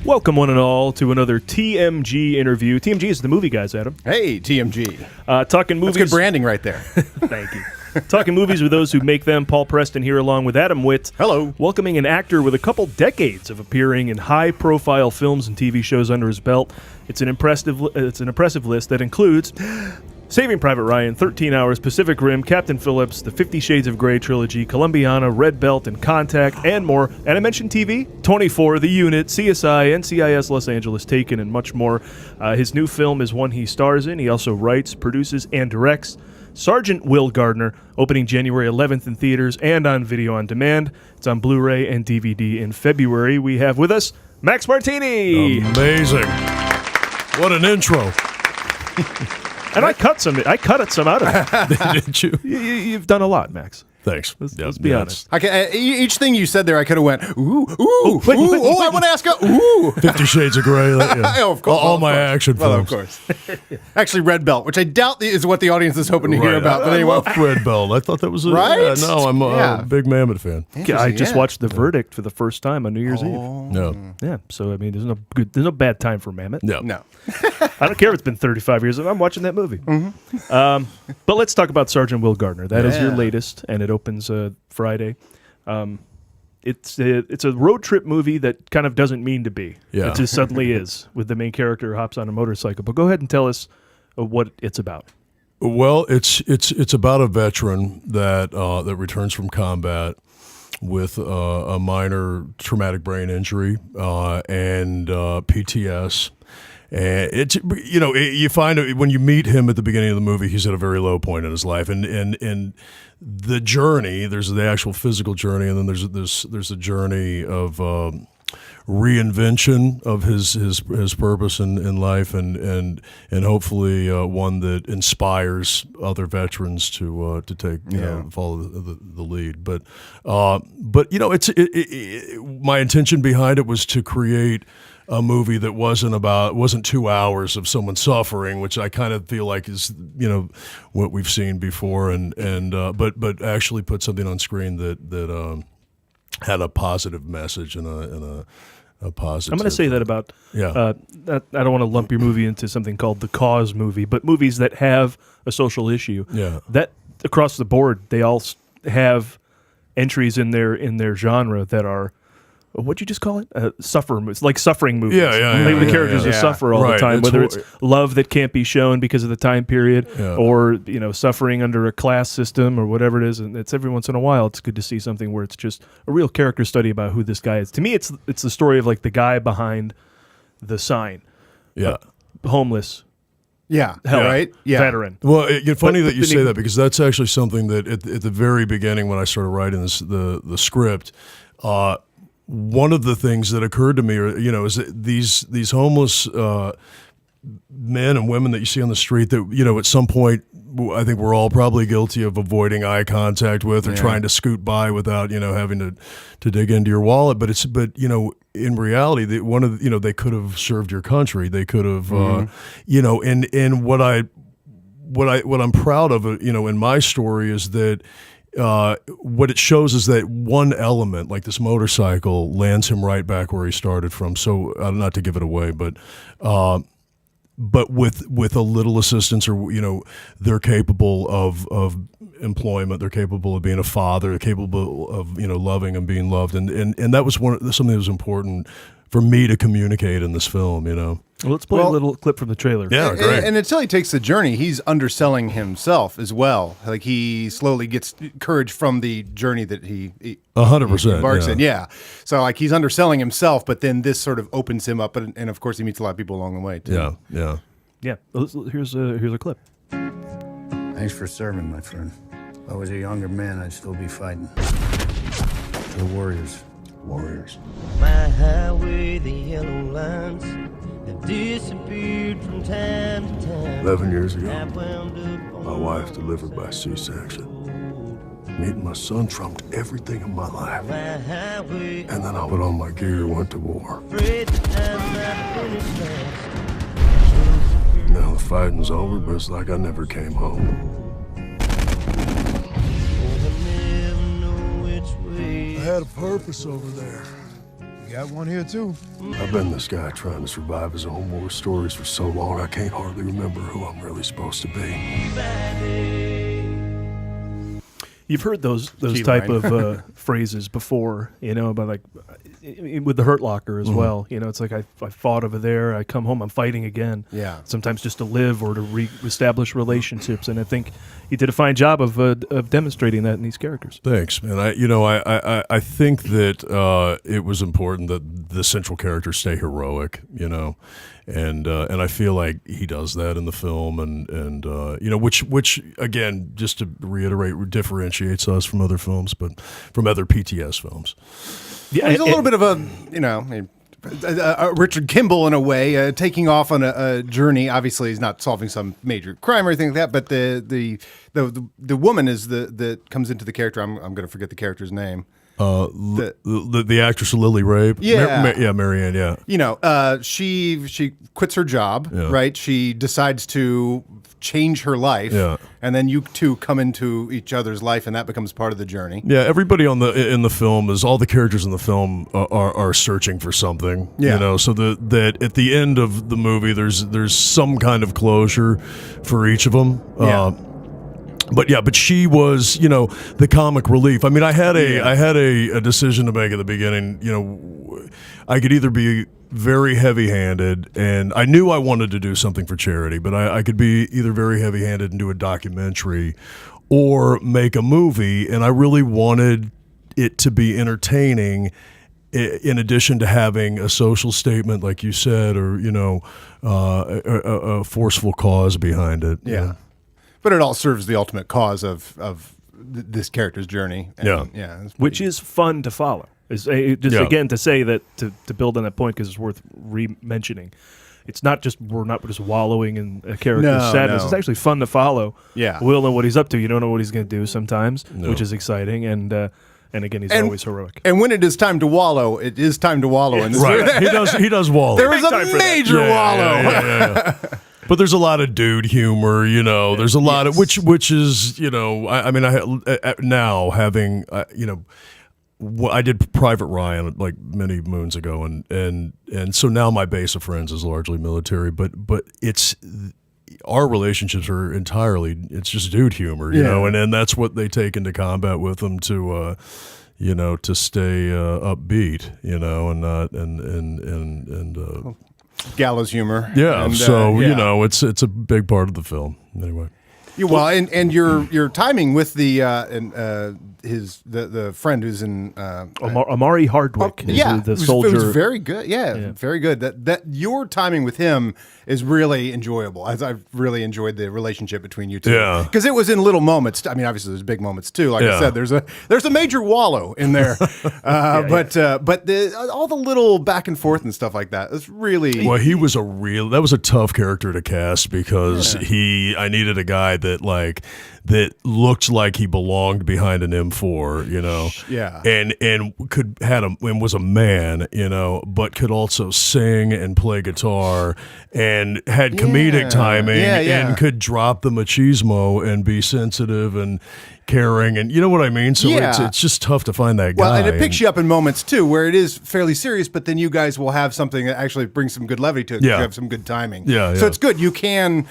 Welcome, one and all, to another TMG interview. TMG is the movie guys, Adam. Hey, TMG. Talking movies. That's good branding right there. Thank you. Talking movies with those who make them. Paul Preston here, along with Adam Witt. Hello. Welcoming an actor with a couple decades of appearing in high-profile films and TV shows under his belt. It's an impressive list that includes Saving Private Ryan, 13 Hours, Pacific Rim, Captain Phillips, the 50 Shades of Grey trilogy, Columbiana, Red Belt, and Contact, and more. And I mentioned TV, 24, The Unit, CSI, NCIS Los Angeles, Taken, and much more. His new film is one he stars in. He also writes, produces, and directs Sergeant Will Gardner, opening January 11th in theaters and on video on demand. It's on Blu-ray and DVD in February. We have with us Max Martini. Amazing. What an intro. And I cut some out of it. Did you? You've done a lot, Max. Thanks. Let's be honest. Each thing you said there, I could have went, ooh, I want to ask ooh. 50 Shades of Grey. Yeah. Oh, of course. All my action films. Well, of course. Actually, Red Belt, which I doubt is what the audience is hoping to hear about. But anyway. I love Red Belt. I thought that was right? Yeah, no, I'm a big Mammoth fan. I just watched The Verdict for the first time on New Year's Eve. No. Yeah, so I mean, there's no bad time for Mammoth. No. I don't care if it's been 35 years. I'm watching that movie. Mm-hmm. But let's talk about Sergeant Will Gardner. That is your latest, and it opens Friday. It's a road trip movie that kind of doesn't mean to be. Yeah. It just suddenly is, with the main character who hops on a motorcycle. But go ahead and tell us what it's about. Well, it's about a veteran that returns from combat with a minor traumatic brain injury and PTS. And it's you find when you meet him at the beginning of the movie, he's at a very low point in his life, and the journey. There's the actual physical journey, and then there's a journey of reinvention of his purpose in life, and hopefully one that inspires other veterans to take follow the lead. But my intention behind it was to create a movie that wasn't 2 hours of someone suffering, which I kind of feel like is what we've seen before, but actually put something on screen that had a positive message and a positive. I'm going to say that about I don't want to lump your movie into something called the cause movie, but movies that have a social issue. Yeah. That across the board, they all have entries in their genre that are. What'd you just call it? Suffer movies, like suffering movies. Yeah. The characters who suffer all the time, whether it's love that can't be shown because of the time period, or suffering under a class system or whatever it is. And it's every once in a while, it's good to see something where it's just a real character study about who this guy is. To me, it's the story of like the guy behind the sign. Yeah, homeless. Yeah. Right. Yeah. Veteran. Well, it's funny that you say that, because that's actually something that at the very beginning when I started writing the script. One of the things that occurred to me, is that these homeless men and women that you see on the street that, at some point, I think we're all probably guilty of avoiding eye contact with or trying to scoot by without, having to dig into your wallet. But in reality, they could have served your country. They could have, and what I'm proud of, in my story is that. What it shows is that one element, like this motorcycle, lands him right back where he started from. So, not to give it away, but with a little assistance, or they're capable of employment. They're capable of being a father. They're capable of loving and being loved. And that was something that was important for me to communicate in this film. Well, let's play a little clip from the trailer. Yeah, great. And until he takes the journey, he's underselling himself as well. Like he slowly gets courage from the journey that he 100% embarks in. Yeah. So like he's underselling himself, but then this sort of opens him up, and of course he meets a lot of people along the way too. Yeah. Here's a clip. Thanks for serving, my friend. If I was a younger man, I'd still be fighting. The warriors. My highway, the yellow lines have disappeared from time to time. 11 years ago, my wife delivered by C-section. Meeting my son trumped everything in my life. And then I put on my gear and went to war. Now the fighting's over, but it's like I never came home. I had a purpose over there. You got one here, too. I've been this guy trying to survive his own war stories for so long, I can't hardly remember who I'm really supposed to be. You've heard those Key type line. of phrases before, about like with the Hurt Locker as well. It's like I fought over there. I come home. I'm fighting again. Yeah. Sometimes just to live or to reestablish relationships. And I think you did a fine job of demonstrating that in these characters. Thanks, man. I think that it was important that the central characters stay heroic, and I feel like he does that in the film, and which again, just to reiterate, differentiates us from other films, but from other PTS films. Yeah, He's a little bit of a Richard Kimble in a way, taking off on a journey. Obviously, he's not solving some major crime or anything like that. But the woman is that comes into the character. I'm going to forget the character's name. The actress Lily Rabe. Yeah. Marianne. Yeah. She quits her job. Yeah. Right. She decides to change her life. Yeah. And then you two come into each other's life, and that becomes part of the journey. Yeah, everybody in the film all the characters in the film are searching for something. Yeah. So that at the end of the movie, there's some kind of closure for each of them. Yeah. But she was, the comic relief. I mean, I had a decision to make at the beginning. I could either be very heavy-handed, and I knew I wanted to do something for charity, but I could be either very heavy-handed and do a documentary or make a movie, and I really wanted it to be entertaining in addition to having a social statement, like you said, or, a forceful cause behind it. Yeah. But it all serves the ultimate cause of this character's journey. And, it's which is fun to follow. Again to say that to build on that point, because it's worth re-mentioning. It's not just we're not just wallowing in a character's sadness. No. It's actually fun to follow. Yeah. We'll know what he's up to. You don't know what he's going to do sometimes, which is exciting. And again, he's always heroic. And when it is time to wallow, it is time to wallow. In this Right. He does wallow. There is Big time a for that. major wallow. Yeah. But there's a lot of dude humor, There's a lot of which is, now having, I did Private Ryan like many moons ago, and so now my base of friends is largely military, but it's our relationships are entirely it's just dude humor, you know, and that's what they take into combat with them to to stay upbeat, and not and Gallows humor. yeah. And, it's a big part of the film anyway. Yeah, well, and your timing with the the friend who's in Omari Hardwick is the soldier. It was very good. Yeah, very good. That your timing with him is really enjoyable. I've really enjoyed the relationship between you two. Yeah. Because it was in little moments. I mean, obviously there's big moments too. Like I said, there's a major wallow in there. But all the little back and forth and stuff like that. It's really Well, that was a tough character to cast because I needed a guy that looked like he belonged behind an M4, Yeah. and was a man, but could also sing and play guitar and had comedic timing and could drop the machismo and be sensitive and caring, and you know what I mean? So it's just tough to find that guy. Well, and it picks you up in moments too where it is fairly serious, but then you guys will have something that actually brings some good levity to it. Yeah. You have some good timing. Yeah, So it's good. You can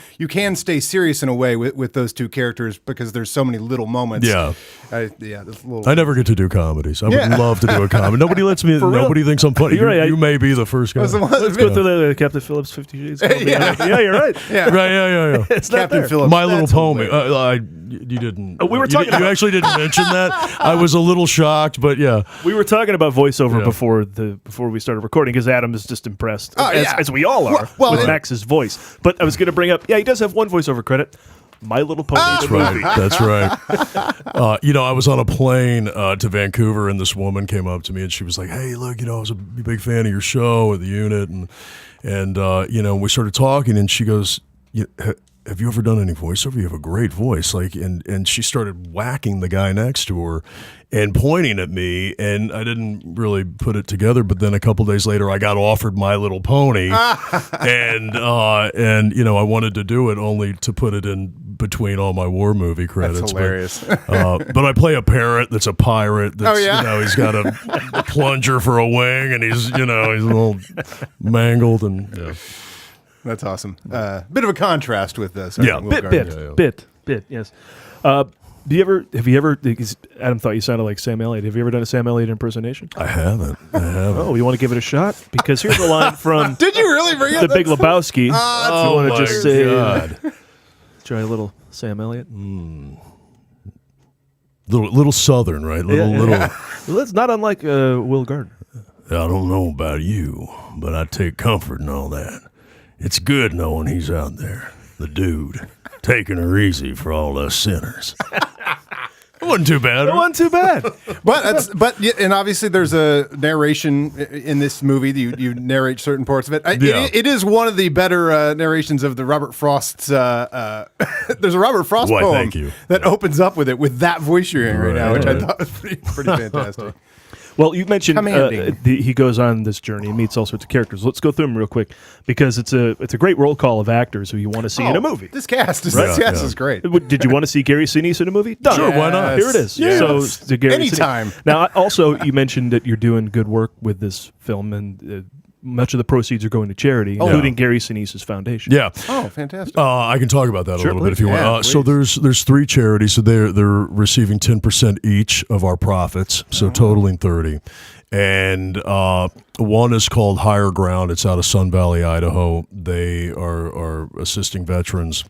stay serious in a way with those two characters because there's so many little moments. Yeah. That's a little. I never get to do comedies. I would love to do a comedy. Nobody lets me. Nobody thinks I'm funny. You're right. You may be the first guy. Was the one- Let's go through the Captain Phillips 50 Shades. Yeah, you're right. Yeah. Right, yeah. It's not Captain there. Phillips. My Little That's Pony. hilarious. You didn't. We were talking You about- actually didn't mention that. I was a little shocked, but yeah. We were talking about voiceover Yeah. before we started recording because Adam is just impressed, Oh, yeah. as we all are, Well, with Max's voice. But I was going to bring up, he does have one voiceover credit, My Little Pony. That's right. That's right. I was on a plane to Vancouver, and this woman came up to me, and she was like, "Hey, look, I was a big fan of your show at the unit, and we started talking, and she goes, have you ever done any voiceover? You have a great voice." And she started whacking the guy next to her and pointing at me, and I didn't really put it together. But then a couple days later, I got offered My Little Pony, and I wanted to do it only to put it in between all my war movie credits. That's hilarious. But I play a parrot that's a pirate. That's, he's got a plunger for a wing, and he's a little mangled, and That's awesome. Bit of a contrast with this. Bit. Yes. Have you ever? Because Adam thought you sounded like Sam Elliott. Have you ever done a Sam Elliott impersonation? I haven't. Oh, you want to give it a shot? Because here's a line from Did you really bring it? The Big Lebowski. Oh, want my to just say, God. Try a little Sam Elliott. Little southern, right? Little. Well, it's not unlike Will Gardner. I don't know about you, but I take comfort in all that. It's good knowing he's out there, the dude, taking her easy for all us sinners. It wasn't too bad. It wasn't too bad. And obviously there's a narration in this movie. You narrate certain parts of it. It is one of the better narrations of the Robert Frost's. There's a Robert Frost poem that opens up with it with that voice you're hearing right now, which I thought was pretty fantastic. Well, you mentioned he goes on this journey and meets all sorts of characters. Let's go through them real quick because it's a great roll call of actors who you want to see in a movie. This cast is great. Did you want to see Gary Sinise in a movie? Done. Sure, why not? Here it is. Yes. So Gary Anytime. Sinise. Now, also, you mentioned that you're doing good work with this film, and much of the proceeds are going to charity, including Gary Sinise's foundation. Yeah. Oh, fantastic. I can talk about that a little bit if you Yeah, want. So there's 3 charities. So they're receiving 10% each of our profits, so totaling 30. And one is called Higher Ground. It's out of Sun Valley, Idaho. They are assisting veterans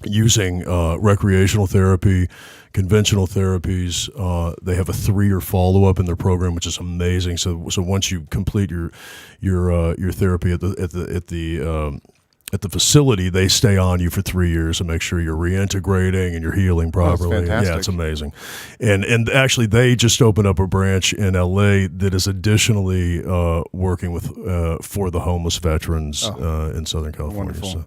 using recreational therapy, conventional therapies. They have a 3-year follow-up in their program, which is amazing. So once you complete your therapy at the facility, they stay on you for 3 years and make sure you're reintegrating and you're healing properly. That's fantastic. Yeah, it's amazing. And actually, they just opened up a branch in LA that is additionally working with for the homeless veterans in Southern California. Wonderful. So,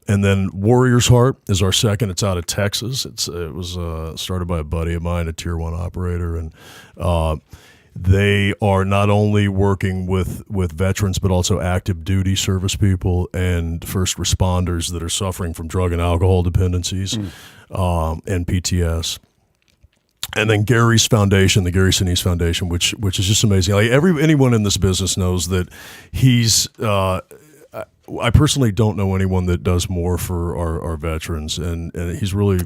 and then Warrior's Heart is our second. It's out of Texas. It was started by a buddy of mine, a Tier 1 operator, and they are not only working with veterans, but also active duty service people and first responders that are suffering from drug and alcohol dependencies and PTS. And then Gary's foundation, the Gary Sinise Foundation, which is just amazing. Like anyone in this business knows that he's. I personally don't know anyone that does more for our veterans, and he's really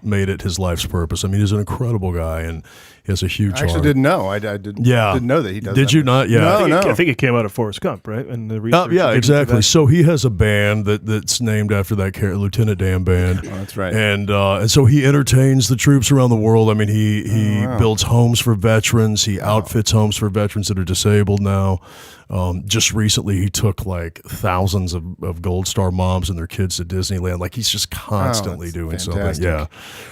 made it his life's purpose. I mean, he's an incredible guy, and he has a huge heart. I actually didn't know. I didn't know that he does. Did you not? Yeah. No. I think it came out of Forrest Gump, right? And the research yeah, exactly. So he has a band that's named after that Lieutenant Dan band. Oh, that's right. And so he entertains the troops around the world. I mean, he builds homes for veterans. He outfits homes for veterans that are disabled now. Just recently, he took like thousands of Gold Star moms and their kids to Disneyland. Like he's just constantly doing fantastic. something. Yeah.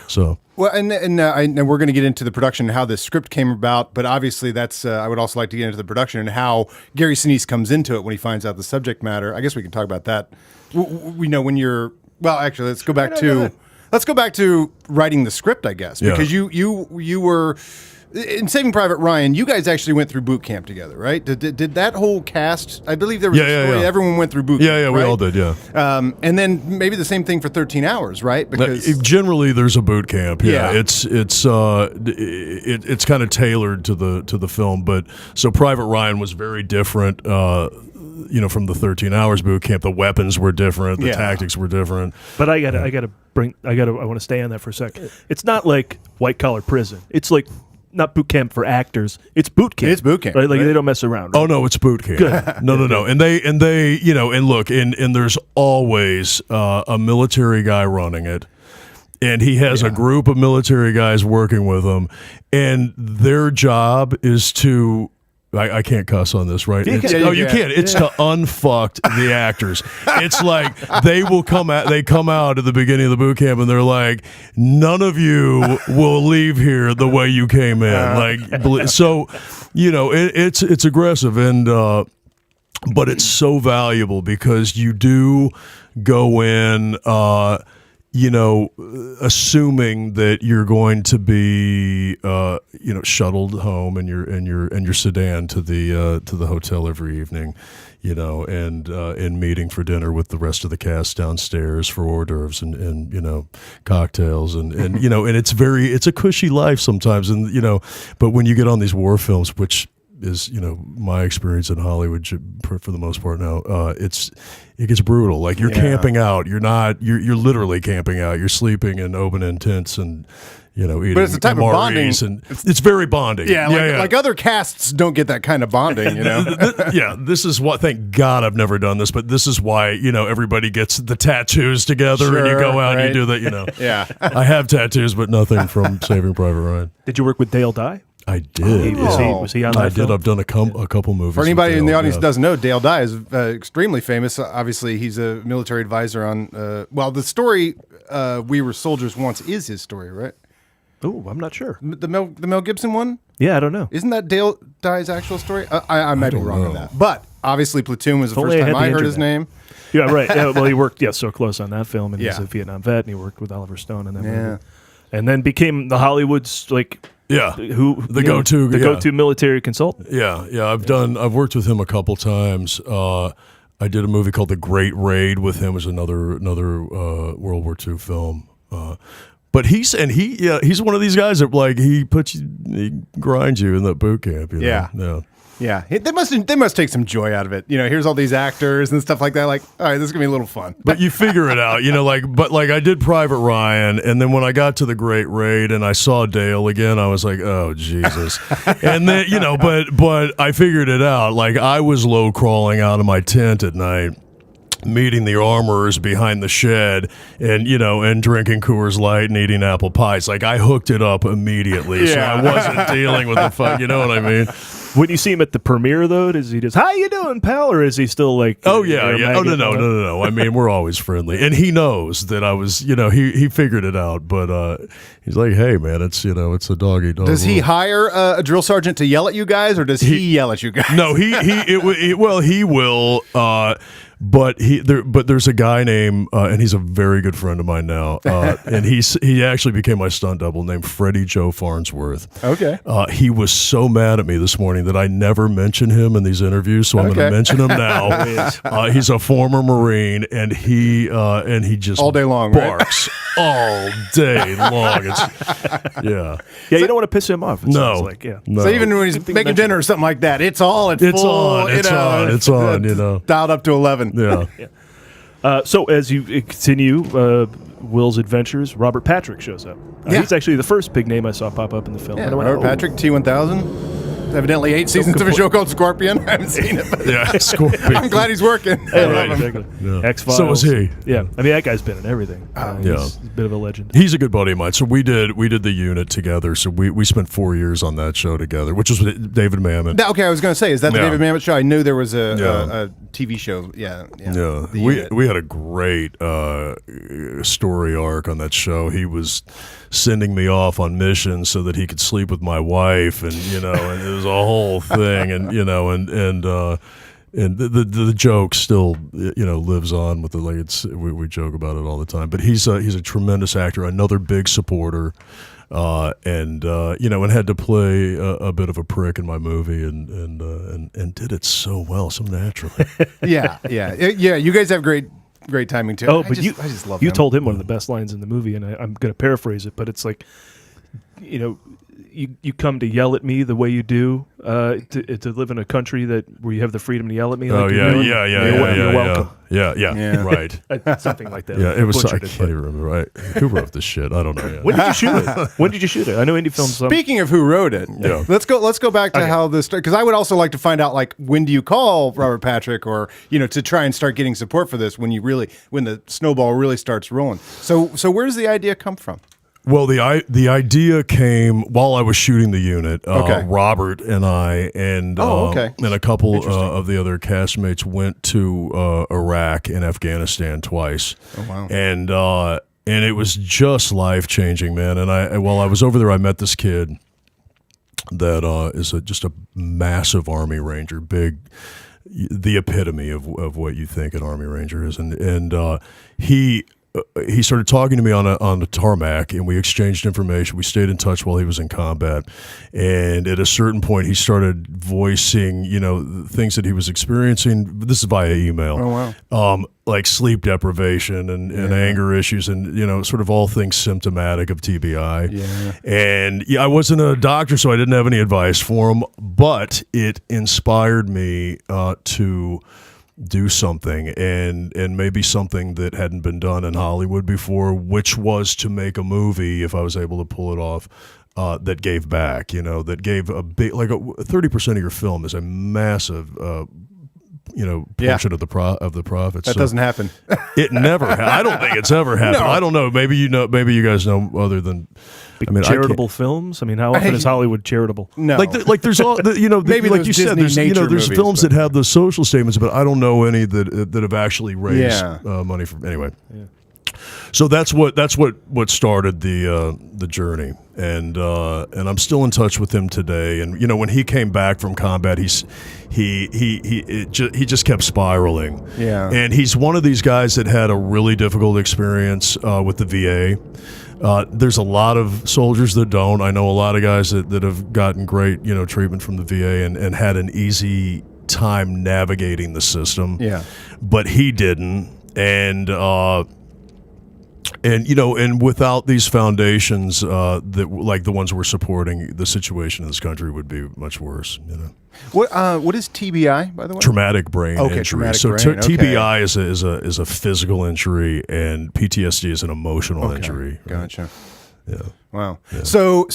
So. Well, and we're going to get into the production and how the script came about, but obviously that's I would also like to get into the production and how Gary Sinise comes into it when he finds out the subject matter. I guess we can talk about that. We know when you're actually let's go back to writing the script, I guess, because you were. In Saving Private Ryan, you guys actually went through boot camp together, right? Did that whole cast? I believe there was a story. Everyone went through boot camp. Yeah, we all did. Yeah, and then maybe the same thing for 13 Hours, right? Because generally there's a boot camp. Yeah. It's kind of tailored to the film, but so Private Ryan was very different. From the 13 Hours boot camp, the weapons were different, the tactics were different. But I want to stay on that for a second. It's not like white collar prison. It's like. Not boot camp for actors. It's boot camp. It's boot camp, right? Like they don't mess around. Right? Oh no, it's boot camp. Good. No. And they, look, and there's always a military guy running it, and he has a group of military guys working with him, and their job is to. I can't cuss on this, right? You can. It's to unfucked the actors. It's like they come out at the beginning of the boot camp and they're like, none of you will leave here the way you came in. So, it's aggressive and but it's so valuable because you do go in assuming that you're going to be, shuttled home in your sedan to the hotel every evening, and meeting for dinner with the rest of the cast downstairs for hors d'oeuvres and cocktails and it's a cushy life sometimes, and but when you get on these war films, which is my experience in Hollywood for the most part now, it gets brutal. Like you're camping out. You're literally camping out. You're sleeping in open-end tents and eating. But it's the type of bonding, and it's very bonding. Like other casts don't get that kind of bonding. This is what. Thank God I've never done this, but this is why everybody gets the tattoos together and you go out and you do that. Yeah, I have tattoos, but nothing from Saving Private Ryan. Did you work with Dale Dye? I did. Was he on that I film? did. I've done a couple movies. For anybody with in the Dale, audience who doesn't know, Dale Dye is extremely famous. Obviously, he's a military advisor on. The story "We Were Soldiers Once" is his story, right? Oh, I'm not sure. The Mel Gibson one? Yeah, I don't know. Isn't that Dale Dye's actual story? I might be wrong on that. But obviously, Platoon was the Only first I time had the I heard his internet. name. Yeah, right. Yeah, well, he worked so close on that film, and he's Yeah. a Vietnam vet, and he worked with Oliver Stone in that movie, and then became the Hollywood's go-to military consultant. Yeah. I've worked with him a couple times. I did a movie called The Great Raid with him. It was another World War II film. But he's one of these guys that he grinds you in that boot camp. Yeah, they must take some joy out of it. Here's all these actors and stuff like that. Like, all right, this is gonna be a little fun. But you figure it out, But I did Private Ryan, and then when I got to The Great Raid and I saw Dale again, I was like, oh Jesus. And then but I figured it out. Like I was low crawling out of my tent at night, meeting the armorers behind the shed and drinking Coors Light and eating apple pies. Like I hooked it up immediately. So I wasn't dealing with the fun. You know what I mean? When you see him at the premiere, though, does he just, how you doing, pal? Or is he still like, oh, yeah. Oh, no. I mean, we're always friendly. And he knows that I was, he figured it out. But he's like, hey, man, it's a dog-eat-dog. Does he hire a drill sergeant to yell at you guys, or does he yell at you guys? No, he will. But there's a guy named and he's a very good friend of mine now, and he actually became my stunt double named Freddie Joe Farnsworth. Okay. He was so mad at me this morning that I never mention him in these interviews, so I'm going to mention him now. He's a former Marine, and he just all day long barks all day long. Yeah, you don't want to piss him off. It sounds like, So even when he's making dinner or something like that, it's on. Dialed up to 11. Yeah. So as you continue Will's adventures, Robert Patrick shows up. He's actually the first big name I saw pop up in the film. Yeah, Robert Patrick, T-1000. Evidently 8 seasons of a show called Scorpion. I haven't seen it. But Scorpion. I'm glad he's working. Exactly. Yeah. X-Files. So was he. Yeah. I mean, that guy's been in everything. He's a bit of a legend. He's a good buddy of mine. So we did the unit together. So we spent 4 years on that show together, which was with David Mamet. Okay, I was going to say, is that the David Mamet show? I knew there was a TV show. Yeah. We had a great story arc on that show. He was sending me off on missions so that he could sleep with my wife, and and it was a whole thing, and and the joke still lives on with we joke about it all the time. But he's a tremendous actor, another big supporter, and had to play a bit of a prick in my movie, and did it so well, so naturally. Yeah. You guys have great timing too. Oh, I but just love you him. told him one of the best lines in the movie, and I'm going to paraphrase it, but it's like, you come to yell at me the way you do to live in a country where you have the freedom to yell at me. Like you're welcome. Yeah. Right. Something like that. Yeah, it was. I can't even remember. Right? Who wrote this shit? I don't know. Yeah. When did you shoot it? I know indie films. Speaking of who wrote it, let's go back to how this started, because I would also like to find out, like, when do you call Robert Patrick, or to try and start getting support for this when the snowball really starts rolling. So where does the idea come from? Well, the idea came while I was shooting the unit. Robert and I and a couple of the other castmates went to Iraq and Afghanistan twice. Oh, wow. And it was just life-changing, man. And while I was over there, I met this kid that is just a massive Army Ranger, the epitome of what you think an Army Ranger is. And he he started talking to me on the tarmac, and we exchanged information. We stayed in touch while he was in combat, and at a certain point, he started voicing, things that he was experiencing. This is via email. Oh wow! Like sleep deprivation and anger issues, and sort of all things symptomatic of TBI. Yeah. And I wasn't a doctor, so I didn't have any advice for him, but it inspired me to do something, and maybe something that hadn't been done in Hollywood before, which was to make a movie, if I was able to pull it off, that gave back, that gave a big, like 30% of your film is a massive portion of the profits. That doesn't happen. It never I don't think it's ever happened. No. I don't know. Maybe you guys know other than charitable films. I mean, how often is Hollywood charitable? No. Like there's all Maybe like those you said, Disney there's nature there's movies, films but- that have those social statements, but I don't know any that have actually raised Yeah. money for anyway. Yeah. So that's what started the journey, and I'm still in touch with him today. And when he came back from combat, he just kept spiraling. Yeah. And he's one of these guys that had a really difficult experience with the VA. There's a lot of soldiers that don't. I know a lot of guys that have gotten great treatment from the VA and had an easy time navigating the system. Yeah. But he didn't, and without these foundations that like the ones we're supporting, the situation in this country would be much worse. What is TBI, by the way? Traumatic brain injury. Traumatic So brain, okay. TBI is a physical injury, and PTSD is an emotional injury. Right? Gotcha. Yeah. Wow. Yeah. So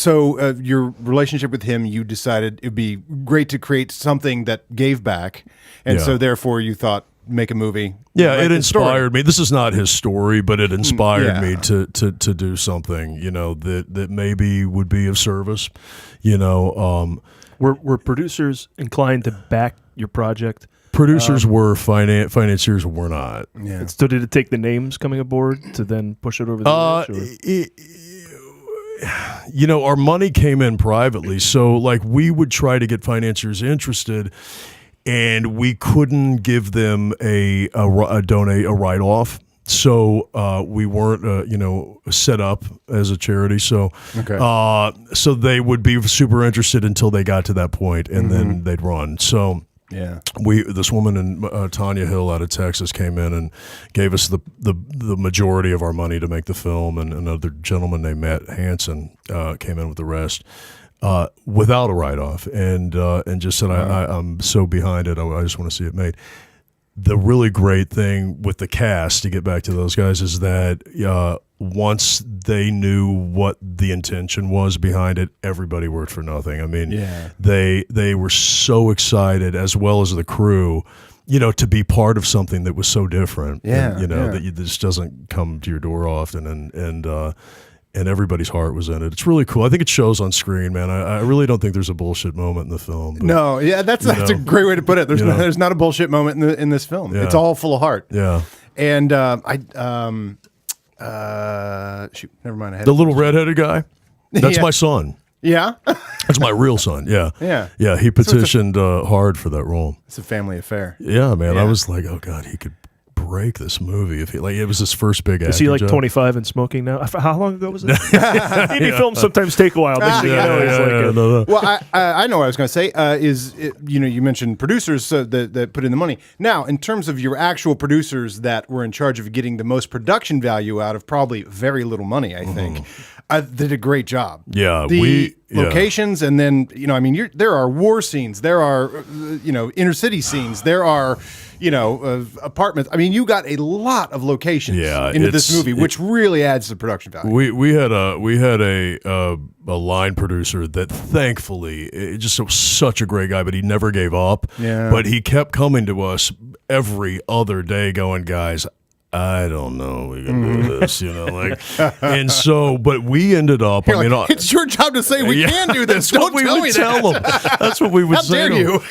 your relationship with him, you decided it'd be great to create something that gave back, and so therefore you thought, make a movie. Yeah, like it this story. inspired me. This is not his story, but it inspired Yeah. me to do something, that maybe would be of service. Were producers inclined to back your project? Producers were, financiers were not. Yeah. And so did it take the names coming aboard to then push it over the edge? Our money came in privately, so like we would try to get financiers interested, and we couldn't give them a write-off. So we weren't, set up as a charity. So, so they would be super interested until they got to that point, and then they'd run. So. Yeah, this woman in Tanya Hill out of Texas came in and gave us the majority of our money to make the film, and another gentleman named Matt Hansen came in with the rest without a write-off, and just said, I'm so behind it, I just want to see it made. The really great thing with the cast, to get back to those guys, is that once they knew what the intention was behind it, everybody worked for nothing. I mean, they were so excited, as well as the crew, to be part of something that was so different. Yeah, that just doesn't come to your door often, and everybody's heart was in it. It's really cool. I think it shows on screen, man. I really don't think there's a bullshit moment in the film. But, no, yeah, that's a great way to put it. There's not a bullshit moment in this film. Yeah. It's all full of heart. Yeah. And shoot, never mind. I had The little redheaded guy? That's Yeah. my son. Yeah, That's my real son. Yeah. Yeah. Yeah. He petitioned hard for that role. it's a family affair. Yeah, man. Yeah. I was like, oh God, he could break this movie if it was his first big acting Is he like job. 25 and smoking now? How long ago was it? Indie films sometimes take a while. Next thing you know, it's like no. Well, I know what I was going to say. You mentioned producers that put in the money. Now, in terms of your actual producers that were in charge of getting the most production value out of probably very little money, I think, did a great job. Yeah, the locations, and then there are war scenes, there are inner city scenes, there are apartments. I mean, you got a lot of locations into this movie, which really adds to production value. We had a line producer that thankfully just was such a great guy, but he never gave up. Yeah. But he kept coming to us every other day, going, guys, I don't know, we can do this, and so, but we ended up. You're like, it's your job to say we can do this. That's what Don't we tell would me tell that. them. That's what we would How say dare to you?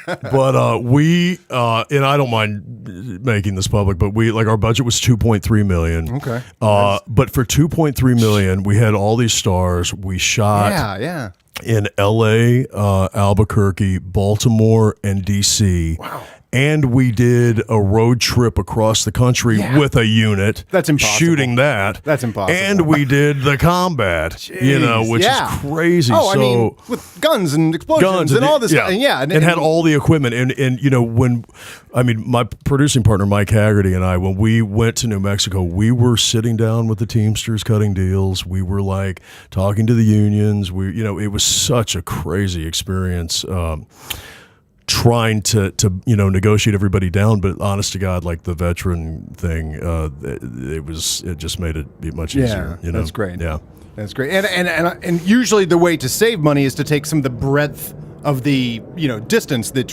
them. But we, and I don't mind making this public, but our budget was $2.3 million. Okay. But for $2.3 million, we had all these stars. We shot Yeah. in L.A., Albuquerque, Baltimore, and D.C. Wow. and we did a road trip across the country with a unit. That's impossible. Shooting that. That's impossible. And we did the combat, which is crazy. Oh, I so, mean, with guns and explosions and all this. And had all the equipment. And my producing partner, Mike Haggerty, and I, when we went to New Mexico, we were sitting down with the Teamsters cutting deals. We were like talking to the unions. It was such a crazy experience. Trying to negotiate everybody down, but honest to God, like the veteran thing, it just made it be much easier. That's great. Yeah, that's great. And usually the way to save money is to take some of the breadth of the distance, the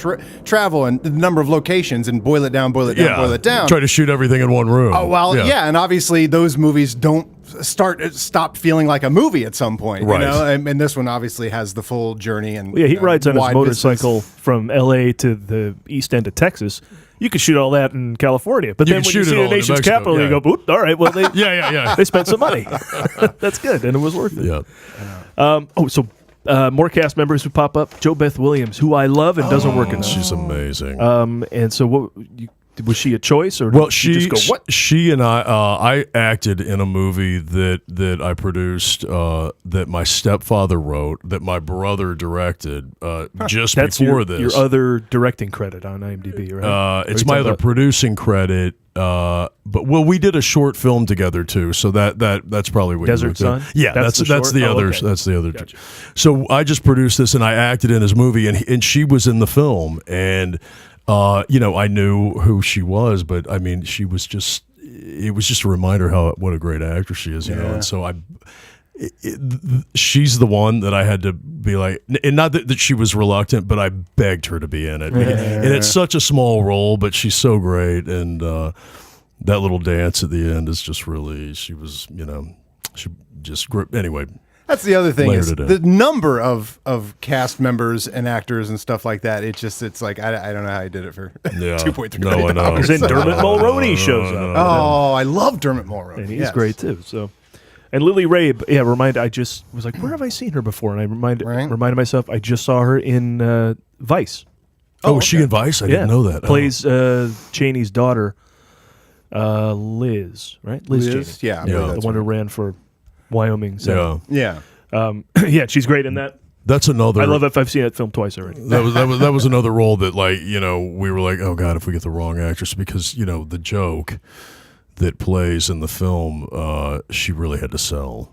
travel, and the number of locations, and boil it down. Try to shoot everything in one room. Oh well, and obviously those movies don't stop feeling like a movie at some point, right? And this one obviously has the full journey. And he rides on his motorcycle distance from L.A. to the east end of Texas. You could shoot all that in California, but then when you see the nation's capital, you go, "Oop, all right, well, they they spent some money. That's good, and it was worth it." Yeah. More cast members who pop up. Jo Beth Williams, who I love and doesn't work enough. She's amazing. And so, was she a choice, or well, did you just go, what? She and I acted in a movie that I produced, that my stepfather wrote, that my brother directed, just That's before this. Your other directing credit on IMDb, right? It's my other producing credit. But we did a short film together too, so that's probably what Desert you Sun? Yeah, that's the other. Okay. That's the other. Gotcha. So I just produced this, and I acted in his movie, and she was in the film, and I knew who she was, but I mean, she was just. It was just a reminder what a great actress she is, and so she's the one that I had to be like, and not that she was reluctant, but I begged her to be in it. And it's such a small role, but she's so great. And that little dance at the end is just really, she just, anyway. That's the other thing, is it in. the number of cast members and actors and stuff like that. It's like, I don't know how I did it for $2.3 million. I know. Because then Dermot Mulroney shows up. Oh, I love Dermot Mulroney. And he's great too. So, and Lily Rabe, I just was like, where have I seen her before? And I reminded myself, I just saw her in Vice. Oh, was she in Vice? I didn't know that. Plays Cheney's daughter, Liz, right? Liz Cheney. Yeah, the one who ran for Wyoming. So. Yeah. She's great in that. That's another. I love it. I've seen that film twice already. That was another role that, like, we were like, oh God, if we get the wrong actress, because the joke that plays in the film, she really had to sell,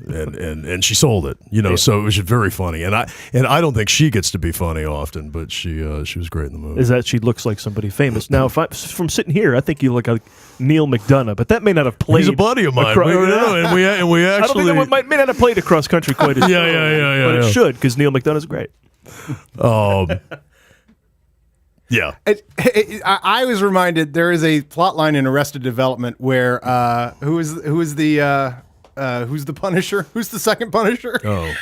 and she sold it, So it was very funny, and I don't think she gets to be funny often, but she was great in the movie. Is that she looks like somebody famous? Now, from sitting here, I think you look like Neil McDonough, but that may not have played. He's a buddy of mine. And we actually. I don't think that may not have played across country quite as yeah. But it should, because Neil McDonough's great. Yeah. I was reminded there is a plot line in Arrested Development where who's the Punisher? Who's the second Punisher? Oh,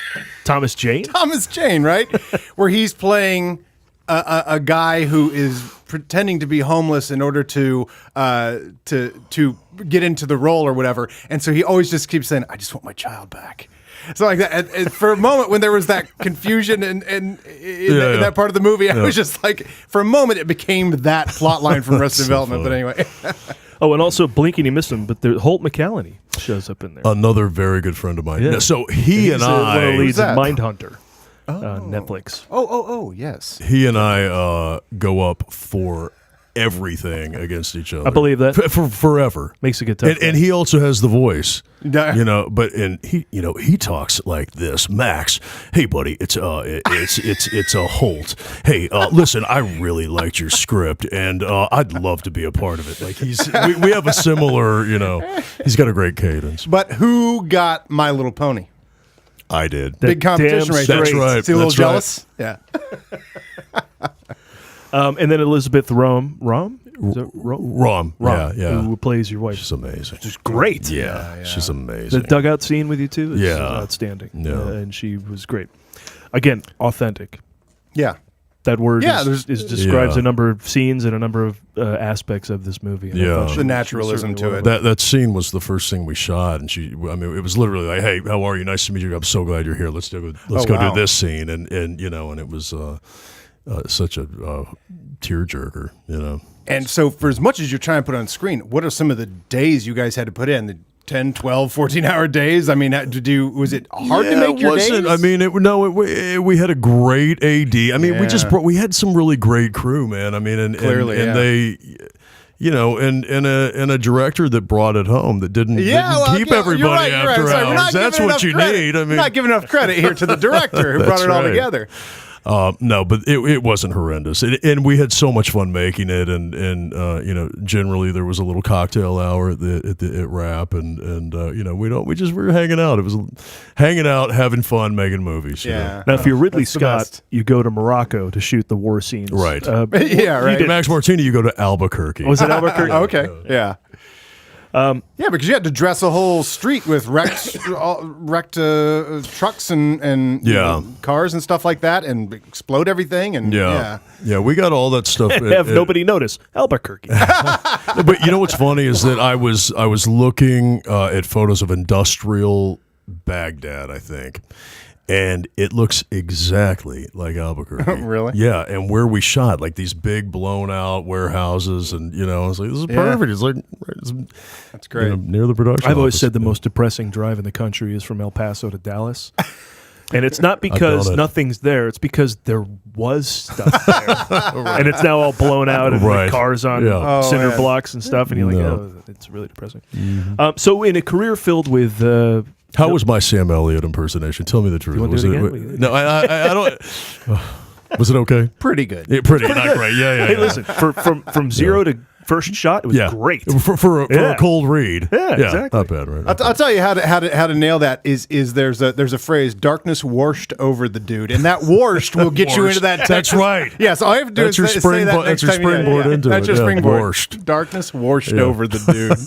Thomas Jane. Thomas Jane, right? Where he's playing a guy who is pretending to be homeless in order to get into the role or whatever, and so he always just keeps saying, "I just want my child back." So like that, and for a moment when there was that confusion in that part of the movie, I was just like, for a moment, it became that plot line from Arrested Development. But anyway. Oh, and also Blinking, you missed him, but Holt McCallany shows up in there. Another very good friend of mine. Yeah. So he and I. One of the leads in that? Mindhunter. Netflix. Oh, yes. He and I go up for everything against each other. I believe that. For forever. Makes it get tough. And he also has the voice. Yeah. But he talks like this. Max, hey buddy, it's a Holt. Hey, listen, I really liked your script, and I'd love to be a part of it. Like we have a similar, he's got a great cadence. But who got My Little Pony? I did. Big competition right there. That's right. See, a little That's jealous? right. Yeah. And then Elizabeth Rom? Rom. Yeah. Who plays your wife. She's amazing. She's great. Yeah. She's amazing. The dugout scene with you two is Yeah. outstanding. Yeah. And she was great. Again, authentic. Yeah. That word Yeah, describes a number of scenes and a number of aspects of this movie. And I thought the naturalism to it. That scene was the first thing we shot, and it was literally like, "Hey, how are you? Nice to meet you. I'm so glad you're here. Let's go do this scene." And it was such a tearjerker, you know. And so for as much as you're trying to put on screen, what are some of the days you guys had to put in? The 10, 12, 14-hour days? I mean, was it hard to make your days? I mean, we had a great AD. I mean, we had some really great crew, man. I mean, and they, you know, and a director that brought it home, that didn't keep everybody after hours. That's what you need. I mean, we're not giving enough credit here to the director who brought it all together. No, but it wasn't horrendous, and we had so much fun making it, and you know, generally there was a little cocktail hour at wrap, and you know, we were hanging out. It was hanging out, having fun, making movies. Yeah. You know? Now, if you're Ridley Scott, you go to Morocco to shoot the war scenes, right? Yeah, right. Max Martini, you go to Albuquerque. Was it Albuquerque? Okay, yeah. Yeah, because you had to dress a whole street with wrecked trucks and you know, cars and stuff like that, and explode everything. And yeah, we got all that stuff. Have nobody notice Albuquerque? But you know what's funny is that I was looking at photos of industrial Baghdad, I think. And it looks exactly like Albuquerque. Really? Yeah, and where we shot, like these big blown out warehouses, and you know, I was like, this is perfect. It's like that's great. You know, near the production. I've always office. said the most depressing drive in the country is from El Paso to Dallas. And it's not because nothing's there; it's because there was stuff there, and it's now all blown out and like cars on cinder blocks and stuff. And you're like, oh, it's really depressing. Mm-hmm. So, in a career filled with how was my Sam Elliott impersonation? Tell me the truth. Was it again? No, I don't. Was it okay? Pretty good. Yeah, pretty, not great. Yeah. Hey, listen, from zero to first shot, it was great for a cold read. Yeah, exactly. Not bad, right? I'll tell you how to nail that is there's a phrase, darkness washed over the dude, and that washed will get you into that. That's right. Yeah, so all you have to do is say that next time. That's your springboard. Washed. Darkness washed over the dude.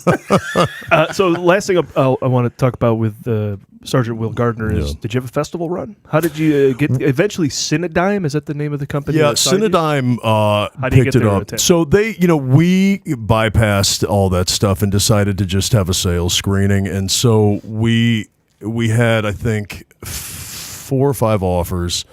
So the last thing I want to talk about with Sergeant Will Gardner is, did you have a festival run? How did you get eventually Cinedigm? Is that the name of the company? Yeah, Cinedigm picked it up. So we bypassed all that stuff and decided to just have a sales screening, and so we had, I think, 4 or 5 offers.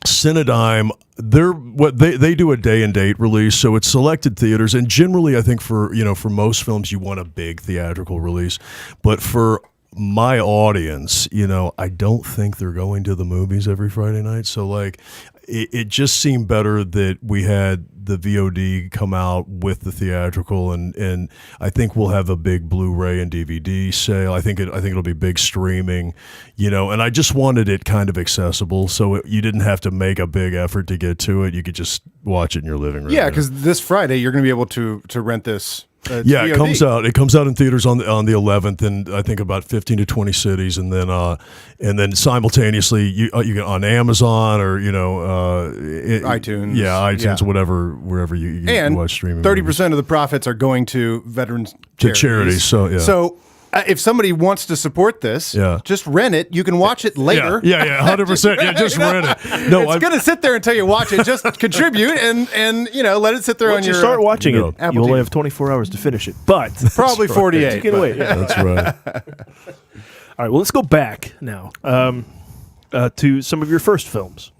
Cinedigm, they do a day and date release, so it's selected theaters, and generally I think for most films you want a big theatrical release, but for my audience, you know, I don't think they're going to the movies every Friday night, so like it just seemed better that we had the VOD come out with the theatrical, and I think we'll have a big Blu-ray and DVD sale. I think it'll be big streaming, you know. And I just wanted it kind of accessible, so you didn't have to make a big effort to get to it. You could just watch it in your living room. Yeah, because this Friday you're going to be able to rent this. Yeah, it comes out. It comes out in theaters on the 11th, and I think about 15 to 20 cities, and then simultaneously you get on Amazon or iTunes, iTunes, whatever, wherever you watch streaming. 30% of the profits are going to veterans charities. So if somebody wants to support this, just rent it. You can watch it later. Yeah, 100%. Yeah, just rent it. No, it's going to sit there until you watch it. Just contribute and let it sit there. Once you start watching it, you only have 24 hours to finish it, but probably 48. You can wait. Yeah. That's right. All right. Well, let's go back now to some of your first films.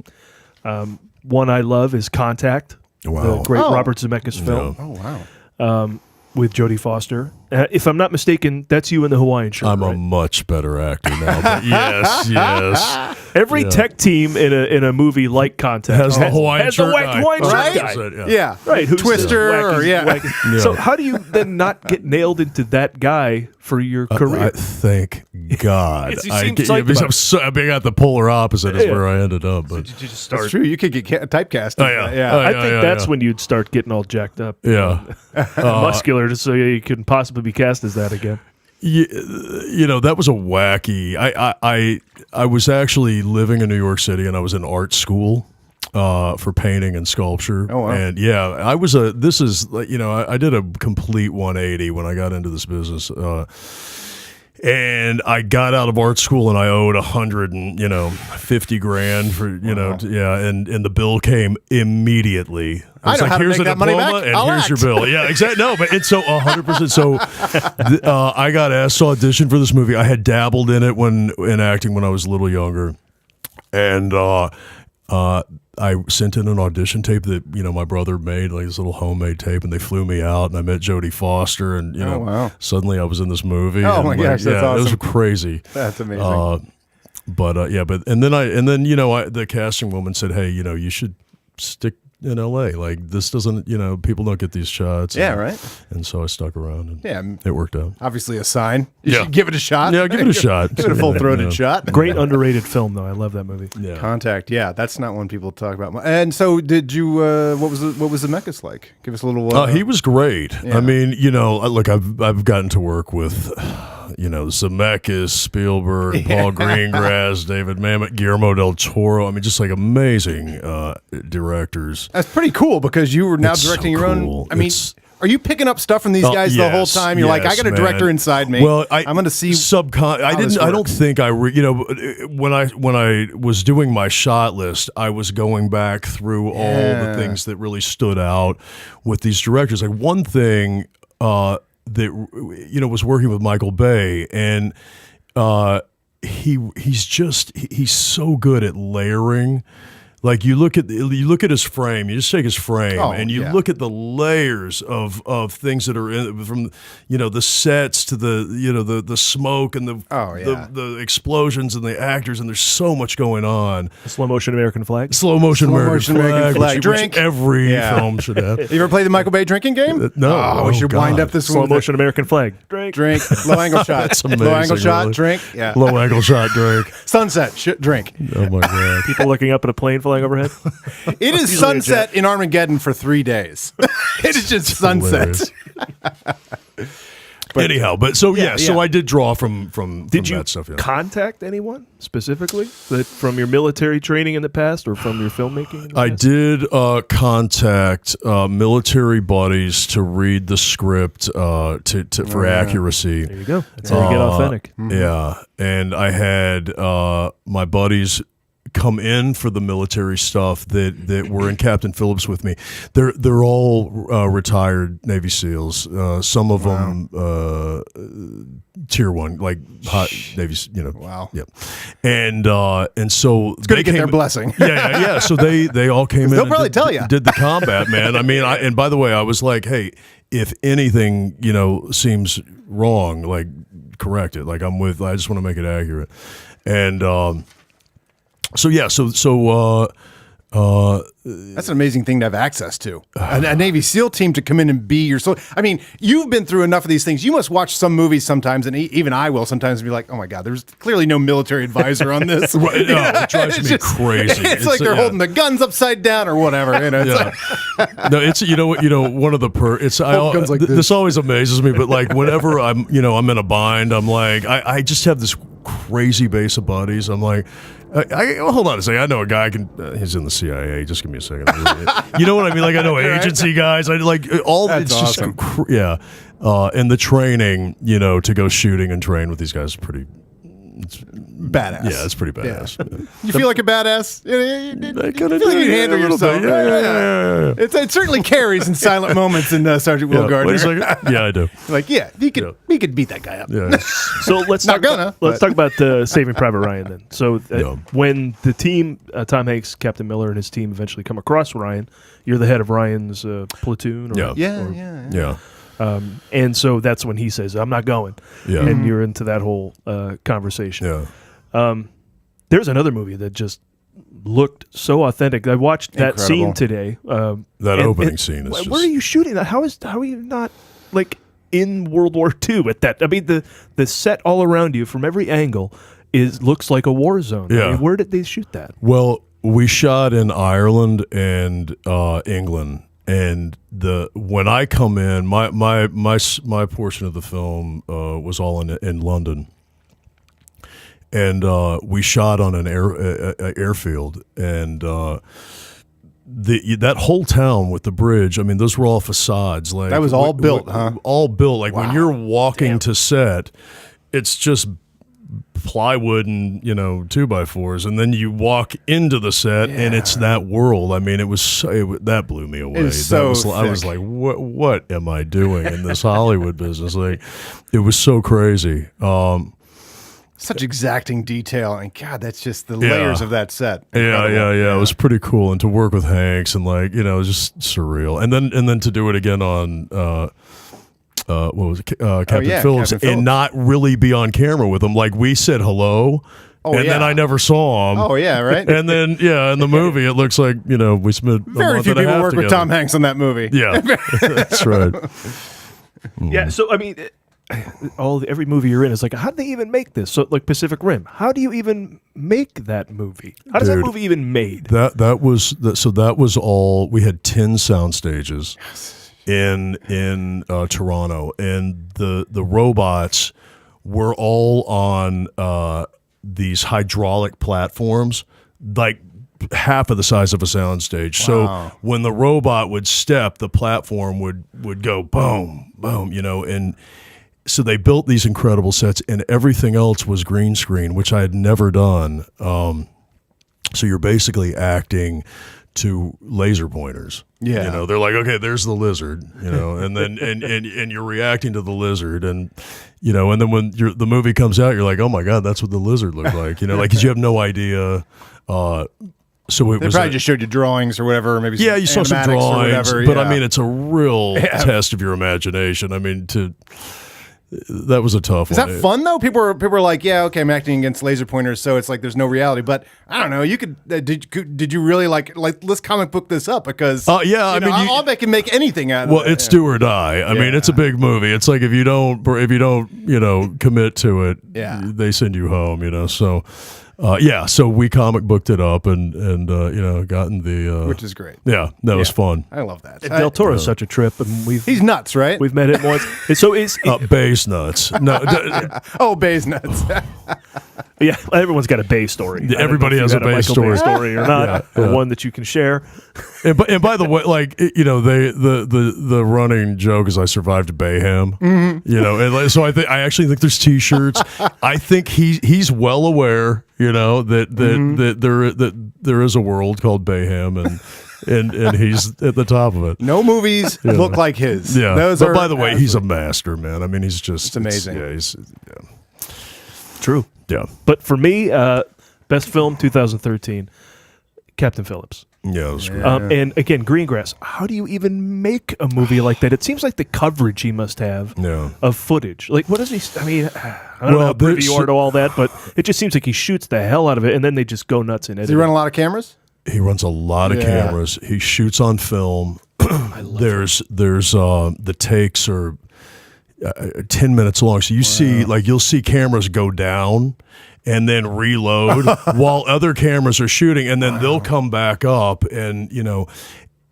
One I love is Contact, the great Robert Zemeckis film. Oh wow. With Jodie Foster. If I'm not mistaken, that's you in the Hawaiian shirt. I'm a much better actor now. But yes. Every tech team in a movie like Contact has the Hawaiian shirt guy. Yeah. Right. Who's Twister. Wacky. So how do you then not get nailed into that guy for your career? Thank God. I'm being at the polar opposite is where I ended up. But did you just start? That's true. You could get typecast. I think that's when you'd start getting all jacked up. Yeah. Muscular, just so you couldn't possibly be cast as that again. You know, that was a wacky. I was actually living in New York City, and I was in art school for painting and sculpture. Oh, wow. And I was I did a complete 180 when I got into this business. And I got out of art school and I owed $150,000 for and the bill came immediately. I know how to make that money back. And here's your bill. Yeah, exactly. No, but it's so 100%. So I got asked to audition for this movie. I had dabbled in it in acting when I was a little younger, and I sent in an audition tape that my brother made, like this little homemade tape, and they flew me out, and I met Jodie Foster, and wow. suddenly I was in this movie. Oh and my gosh, that's awesome. It was crazy. That's amazing. The casting woman said, "Hey, you should stick in LA. Like this doesn't, people don't get these shots." Yeah, right. And so I stuck around, and it worked out. Obviously a sign. You should give it a shot. Yeah, give it a shot. Give it a full-throated shot. Great underrated film, though. I love that movie. Yeah. Contact. Yeah, that's not one people talk about. And so, did you? What was the Zemeckis like? Give us a little. He was great. Yeah. I mean, look, I've gotten to work with, Zemeckis, Spielberg, Paul Greengrass, David Mamet, Guillermo del Toro. I mean, just like amazing directors. That's pretty cool because you were now It's directing so your own. cool. I mean, are you picking up stuff from these guys the whole time? You're like, I got a director inside me. Well, I'm going to see. I don't think when I was doing my shot list, I was going back through all the things that really stood out with these directors. Like one thing that was working with Michael Bay, and he's so good at layering. Like you look at his frame, you just take his frame, and you look at the layers of things that are in, from the sets to the smoke and the explosions and the actors, and there's so much going on. Slow motion American flag. Slow motion American flag. Drink. Which every film should have. You ever play the Michael Bay drinking game? No. We should wind up this Slow one. motion American flag. Drink. Low angle shot. That's amazing, Low angle shot. really. Drink. Yeah. Low angle shot drink. Sunset. Drink. Oh my god. People looking up at a plane flying overhead. It is sunset in Armageddon for 3 days. It is just sunset. Anyhow, so I did draw from Did you that stuff. Yeah. contact anyone specifically that from your military training in the past or from your filmmaking? In the I past? did contact military buddies to read the script for accuracy. There you go. That's how you get authentic. Yeah, and I had my buddies come in for the military stuff that were in Captain Phillips with me. They're all retired Navy SEALs. Some of them Tier 1, like hot Navy. Wow. Yep. And so it's good to get their blessing. Yeah. So they all came in. They'll and probably tell you. Did the combat, man. I mean, and by the way, I was like, hey, if anything seems wrong, like correct it. Like I just want to make it accurate. And that's an amazing thing to have access to. A Navy SEAL team to come in and be your soul. I mean, you've been through enough of these things. You must watch some movies sometimes, and even I will sometimes be like, oh my God, there's clearly no military advisor on this. Right, no, it drives me crazy. It's like they're holding the guns upside down or whatever. No, it's one of the this always amazes me, but like whenever I'm in a bind, I'm like I just have this crazy base of buddies. I'm like, hold on a second. I know a guy he's in the CIA. Just give me a second. You know what I mean? Like I know agency guys. I like all. That's it's awesome. Just and the training, to go shooting and train with these guys is pretty. It's badass. Yeah, it's pretty badass. Yeah. You feel like a badass? You feel like you handle a little yourself. bit. Yeah. It certainly carries in silent moments in Sergeant Will Gardner. Wait a second. Yeah, I do. Like, he could beat that guy up. Yeah. So let's talk about Saving Private Ryan then. So when the team, Tom Hanks, Captain Miller, and his team eventually come across Ryan, you're the head of Ryan's platoon. Yeah. And so that's when he says, I'm not going. Yeah. And you're into that whole conversation. Yeah. There's another movie that just looked so authentic. I watched that scene today. That opening scene is where are you shooting that? How are you not like in World War II at that? I mean, the set all around you from every angle looks like a war zone. Yeah. I mean, where did they shoot that? Well, we shot in Ireland and England. And when I come in, my portion of the film was all in London, and we shot on an airfield, and that whole town with the bridge. I mean, those were all facades. Like that was all built, huh? All built. Like when you're walking to set, it's just plywood and 2x4s, and then you walk into the set and it's that world. I mean, that blew me away. I was like, what am I doing in this Hollywood business? Like, it was so crazy. Such exacting detail, and God, that's just the layers of that set. Yeah. It was pretty cool, and to work with Hanks and just surreal, and then to do it again on what was it, Captain Phillips, Captain Phillips, and not really be on camera with him. Like we said hello. Then I never saw him. Oh yeah, right. And then in the movie it looks like we spent very few people work with Tom Hanks on that movie. Yeah, that's right. Yeah, so I mean, every movie you're in is like, how did they even make this? So like Pacific Rim, how do you even make that movie? How does that movie even made? That was all. We had 10 sound stages in Toronto, and the robots were all on these hydraulic platforms, like half of the size of a soundstage. Wow. So when the robot would step, the platform would go boom, boom, and so they built these incredible sets, and everything else was green screen, which I had never done. So you're basically acting to laser pointers. Yeah. They're like, okay, there's the lizard, and then and you're reacting to the lizard, and and then when the movie comes out, you're like, oh my God, that's what the lizard looked like, because you have no idea. So they probably just showed you drawings or whatever, or maybe you saw some drawings, whatever, but I mean, it's a real test of your imagination. I mean, that was a tough one. Is that fun though? People were like, yeah, okay, I'm acting against laser pointers, so it's like there's no reality. But I don't know. You could did you really like let's commit book this up because they can make anything out of it. Well, it's do or die. I mean, it's a big movie. It's like if you don't commit to it, they send you home. So. So we comic booked it up and gotten the which is great. Yeah, that was fun. I love that. And Del Toro's such a trip, and he's nuts, right? We've met him once. And so is Bay's nuts. No, Bay's nuts. Yeah, everyone's got a Bay story. Everybody has a Bay story. Story or not, or one that you can share. And by the way, like the running joke is I survived Bayham. Mm-hmm. And so I actually think there's T-shirts. I think he's well aware, that there is a world called Bayham and he's at the top of it. No movies look like his. Yeah, but by the way, he's a master, man. I mean, he's just it's amazing. He's true. Yeah, but for me, best film 2013, Captain Phillips. Yeah, it was great. And again, Greengrass. How do you even make a movie like that? It seems like the coverage he must have of footage. Like, what does he? I mean, I don't know how privy you are to all that, but it just seems like he shoots the hell out of it, and then they just go nuts in it. Does he run a lot of cameras? He runs a lot of cameras. He shoots on film. There's the takes are 10 minutes long, so you'll see cameras go down and then reload while other cameras are shooting, and then they'll come back up, and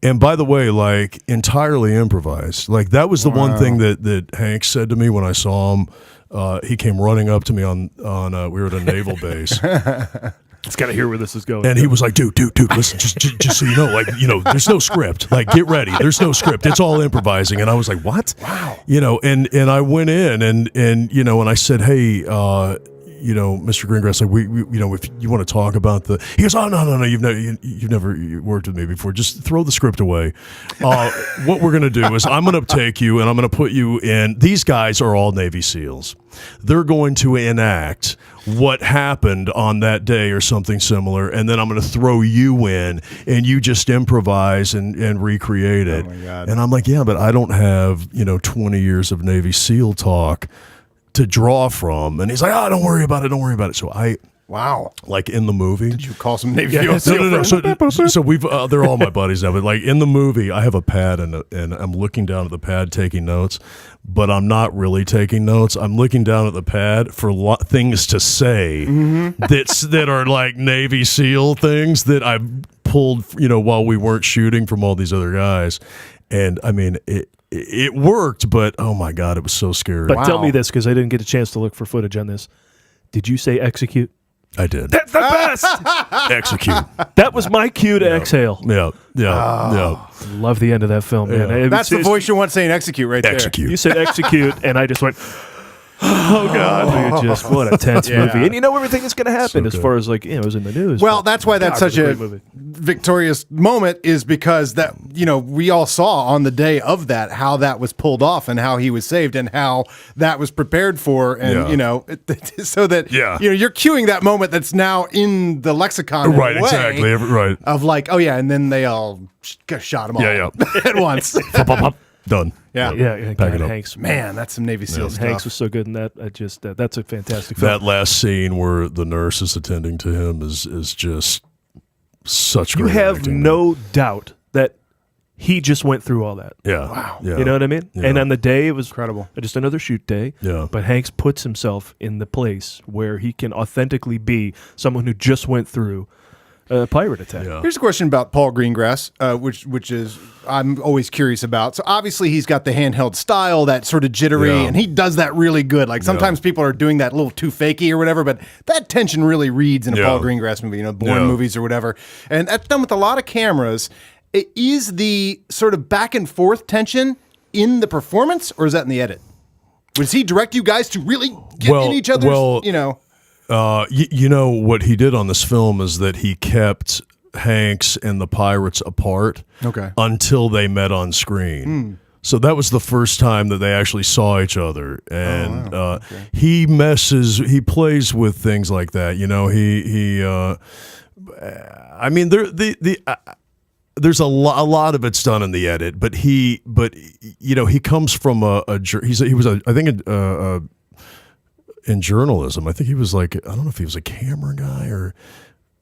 and by the way, like entirely improvised. Like that was the one thing that Hank said to me when I saw him. He came running up to me on we were at a naval base. It's got to hear where this is going. And he was like, dude, listen, just so you know, there's no script. Like, get ready. There's no script. It's all improvising. And I was like, what? Wow. And I went in and I said, hey, Mr. Greengrass, like we if you want to talk about he goes, oh, no, you've never worked with me before. Just throw the script away. What we're going to do is I'm going to take you and I'm going to put you in. These guys are all Navy SEALs. They're going to enact what happened on that day or something similar, and then I'm going to throw you in, and you just improvise and recreate it. Oh my God. And I'm like, yeah, but I don't have 20 years of Navy SEAL talk to draw from. And he's like, oh, don't worry about it. So wow, like in the movie, did you call some Navy No. SEAL? So we've they're all my buddies now. But like in the movie, I have a pad and I'm looking down at the pad taking notes, but I'm not really taking notes. I'm looking down at the pad for things to say that are like Navy SEAL things that I pulled, while we weren't shooting from all these other guys. And I mean, it worked, but oh my God, it was so scary. But tell me this, because I didn't get a chance to look for footage on this. Did you say execute? I did. That's the best. Execute. That was my cue to exhale. Yeah. Love the end of that film, man. That's the voice you want saying execute right there. Execute. You said execute, and I just went. Oh God! Just what a tense movie, and you know everything that's going to happen as good. far as like it was in the news. Well, but that's why that's God, such it a was great movie. victorious moment, is because that we all saw on the day of that how that was pulled off and how he was saved and how that was prepared for, and so that you're cueing that moment that's now in the lexicon, Right, in a way exactly. Right. of like, oh yeah, and then they all shot him all at once. Done. Yeah. Yeah, Pack it God, up. Hanks, Man, that's some Navy SEAL stuff. Hanks was so good in that. I just that's a fantastic film. That last scene where the nurse is attending to him is just such You great have acting. no doubt that he just went through all that. Yeah. Wow. Yeah. You know what I mean? Yeah. And on the day, it was Incredible. just another shoot day. Yeah. But Hanks puts himself in the place where he can authentically be someone who just went through a pirate attack. Yeah. Here's a question about Paul Greengrass, which is I'm always curious about. So obviously he's got the handheld style, that sort of jittery, Yeah. and he does that really good. Like sometimes people are doing that a little too fakey or whatever, but that tension really reads in a Paul Greengrass movie, Bourne movies or whatever. And that's done with a lot of cameras. Is the sort of back and forth tension in the performance, or is that in the edit? Does he direct you guys to really get in each other's, what he did on this film is that he kept Hanks and the pirates apart until they met on screen. So that was the first time that they actually saw each other, and he plays with things like that. There's a lot of it's done in the edit, but he comes from in journalism. I think he was like, I don't know if he was a camera guy or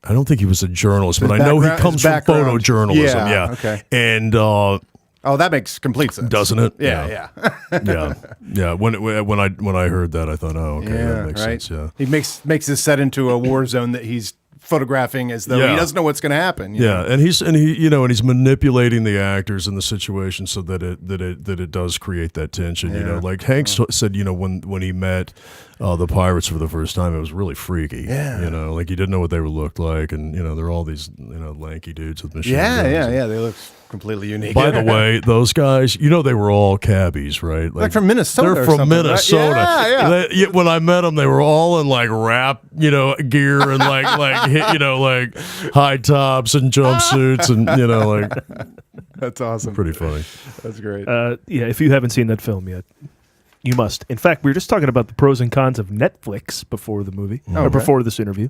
I don't think he was a journalist, but I know he comes from photojournalism. Yeah. Okay. And that makes complete sense, doesn't it? Yeah. Yeah. When I heard that, I thought, oh, okay, that makes sense. Yeah. He makes this set into a war zone that he's photographing as though he doesn't know what's going to happen. And he's manipulating the actors in the situation so that it does create that tension. Like Hanks said, when he met the pirates for the first time, it was really freaky. Like he didn't know what they looked like, and they're all these lanky dudes with machine guns. They look completely unique. By the way, those guys, they were all cabbies, right? Like from Minnesota. They're or from something, Minnesota. Right? Yeah. When I met them, they were all in like rap, gear and like high tops and jumpsuits and That's awesome. pretty funny. That's great. If you haven't seen that film yet, you must. In fact, we were just talking about the pros and cons of Netflix before the movie, or before this interview.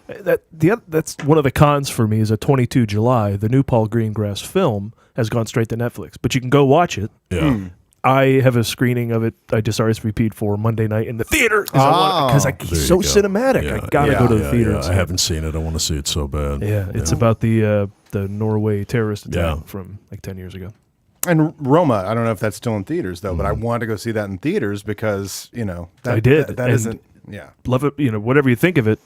That's one of the cons for me is that 22 July, the new Paul Greengrass film has gone straight to Netflix, but you can go watch it. Yeah. I have a screening of it. I just RSVP'd for Monday night in the theater because he's so cinematic. Yeah. I gotta go to the theater. Yeah. I haven't seen it. I want to see it so bad. Yeah, it's about the Norway terrorist attack from like 10 years ago. And Roma, I don't know if that's still in theaters though, but I want to go see that in theaters because I did. That isn't. Yeah, love it. Whatever you think of it,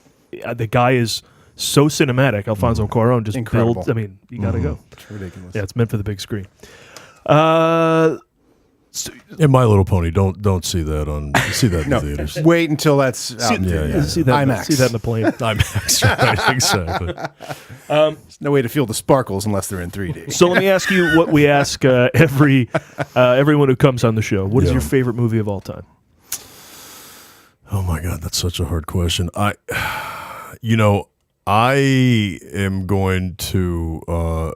the guy is so cinematic. Alfonso Cuarón just incredible. builds. I mean, you got to go. It's ridiculous. Yeah, it's meant for the big screen. And My Little Pony, don't see that in theaters. Wait until that's out. See that, IMAX. See that in the plane. IMAX, right? Exactly. There's no way to feel the sparkles unless they're in 3D. So let me ask you what we ask everyone who comes on the show. What is your favorite movie of all time? Oh my God, that's such a hard question. I am going to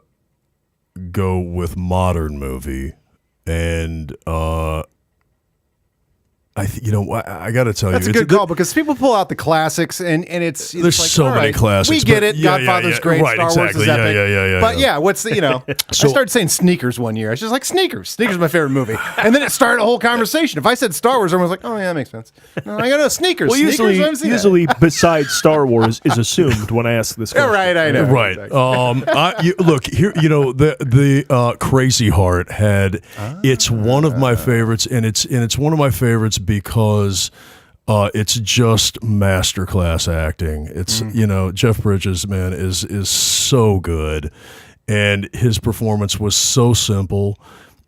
go with modern movie, and I got to tell That's you, a good call because people pull out the classics and it's there's like, so all many right, classics. We get but- it. Godfather's great. Right, Star Wars is exactly. epic. Yeah. But what's the I started saying Sneakers one year. I was just like Sneakers. Sneakers is my favorite movie, and then it started a whole conversation. If I said Star Wars, everyone was like, "Oh yeah, that makes sense." No, I got no Sneakers. Well, Sneakers, I haven't seen that. usually besides Star Wars is assumed when I ask this question. Yeah, right, I know. Right. Exactly. Look here. The Crazy Heart had. It's one of my favorites, and it's one of my favorites because. It's just masterclass acting. It's Jeff Bridges, man, is so good, and his performance was so simple.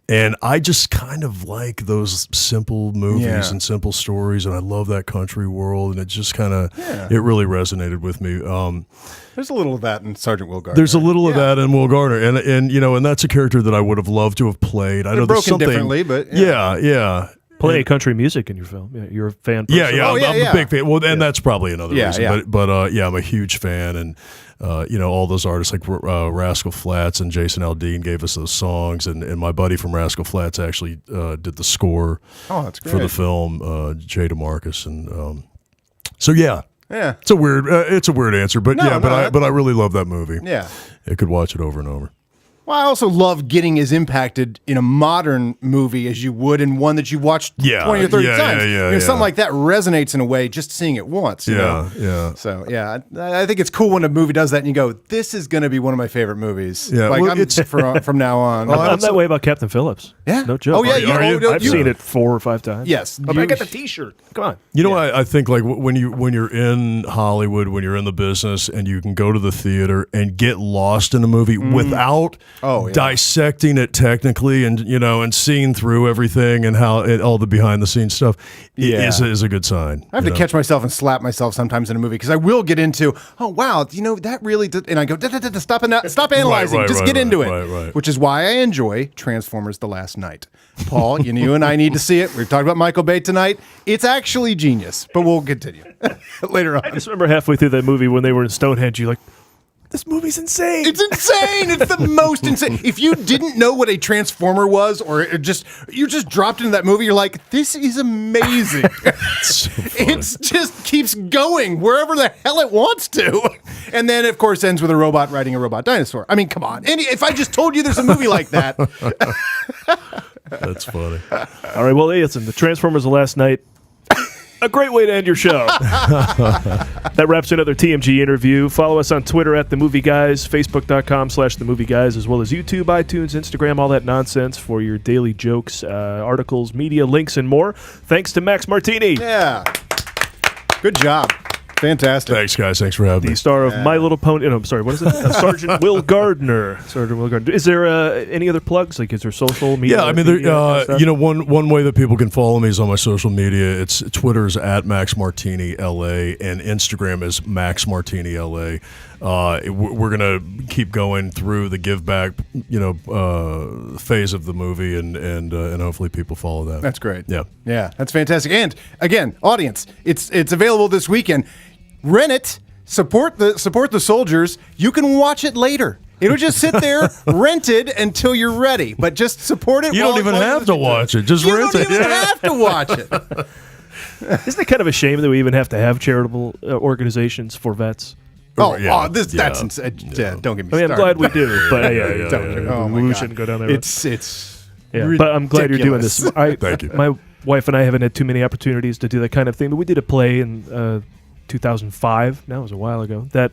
And I just kind of like those simple movies and simple stories, and I love that country world, and it just kind of it really resonated with me. There's a little of that in Sergeant Will Gardner. There's a little of that in Will Gardner, and that's a character that I would have loved to have played. I know there's broken something differently, but yeah. Plenty of country music in your film. Yeah, you're a fan. Yeah, person. yeah, I'm a big fan. Well, and that's probably another Yeah, reason. yeah. But yeah, I'm a huge fan, and all those artists like Rascal Flatts and Jason Aldean gave us those songs, and my buddy from Rascal Flatts actually did the score that's great. for the film, Jay DeMarcus, and so yeah. Yeah. It's a weird answer, but but I really love that movie. Yeah. I could watch it over and over. Well, I also love getting as impacted in a modern movie as you would in one that you watched 20 or 30 times. Something like that resonates in a way just seeing it once. You know? Yeah. So, yeah, I think it's cool when a movie does that and you go, this is going to be one of my favorite movies. Yeah. Like, Well, it's from now on. I'm that way about Captain Phillips. Yeah? No joke. Oh, yeah. I've seen it 4 or 5 times. Yes. I got the T-shirt. Come on. You know, I think like when you're in Hollywood, when you're in the business, and you can go to the theater and get lost in a movie without dissecting it technically, and seeing through everything and how all the behind the scenes stuff is a good sign. I have to catch myself and slap myself sometimes in a movie because I will get into, oh wow, that really did, and I go stop analyzing, just get into it. Right. Which is why I enjoy Transformers: The Last Knight. Paul, you and I need to see it. We've talked about Michael Bay tonight. It's actually genius, but we'll continue later on. I just remember halfway through that movie when they were in Stonehenge, you're like, this movie's insane. It's insane. It's the most insane. If you didn't know what a Transformer was, or you just dropped into that movie, you're like, this is amazing. It just keeps going wherever the hell it wants to. And then, of course, ends with a robot riding a robot dinosaur. I mean, come on. If I just told you there's a movie like that. That's funny. All right, well, hey, listen, the Transformers of last night, a great way to end your show. That wraps another TMG interview. Follow us on Twitter at The Movie Guys, Facebook.com/The Movie Guys, as well as YouTube, iTunes, Instagram, all that nonsense for your daily jokes, articles, media, links, and more. Thanks to Max Martini. Yeah. Good job. Fantastic. Thanks, guys. Thanks for having me. The star of My Little Pony. No, I'm sorry. What is it? Sergeant Will Gardner. Sergeant Will Gardner. Is there any other plugs? Like, is there social media? Yeah, I mean, one way that people can follow me is on my social media. It's Twitter's at Max Martini LA, and Instagram is Max Martini LA. We're gonna keep going through the give back, phase of the movie, and hopefully people follow that. That's great. Yeah, that's fantastic. And again, audience, it's available this weekend. Rent it. Support the soldiers. You can watch it later. It'll just sit there rented until you're ready. But just support it. You don't even have to watch it. Just rent it. You don't even have to watch it. Isn't it kind of a shame that we even have to have charitable organizations for vets? That's insane. Don't get me started. I'm glad we do, but we shouldn't go down there. It's but I'm glad you're doing this. Thank you. My wife and I haven't had too many opportunities to do that kind of thing, but we did a play in 2005. That was a while ago. That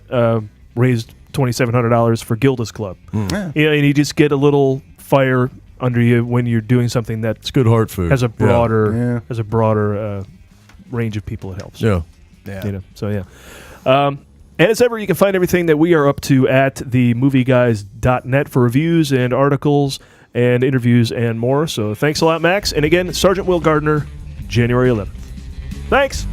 raised $2,700 for Gilda's Club. And you just get a little fire under you when you're doing something that's good heart food. Has a broader range of people it helps. Yeah. And as ever, you can find everything that we are up to at themovieguys.net for reviews and articles and interviews and more. So thanks a lot, Max. And again, Sergeant Will Gardner, January 11th. Thanks.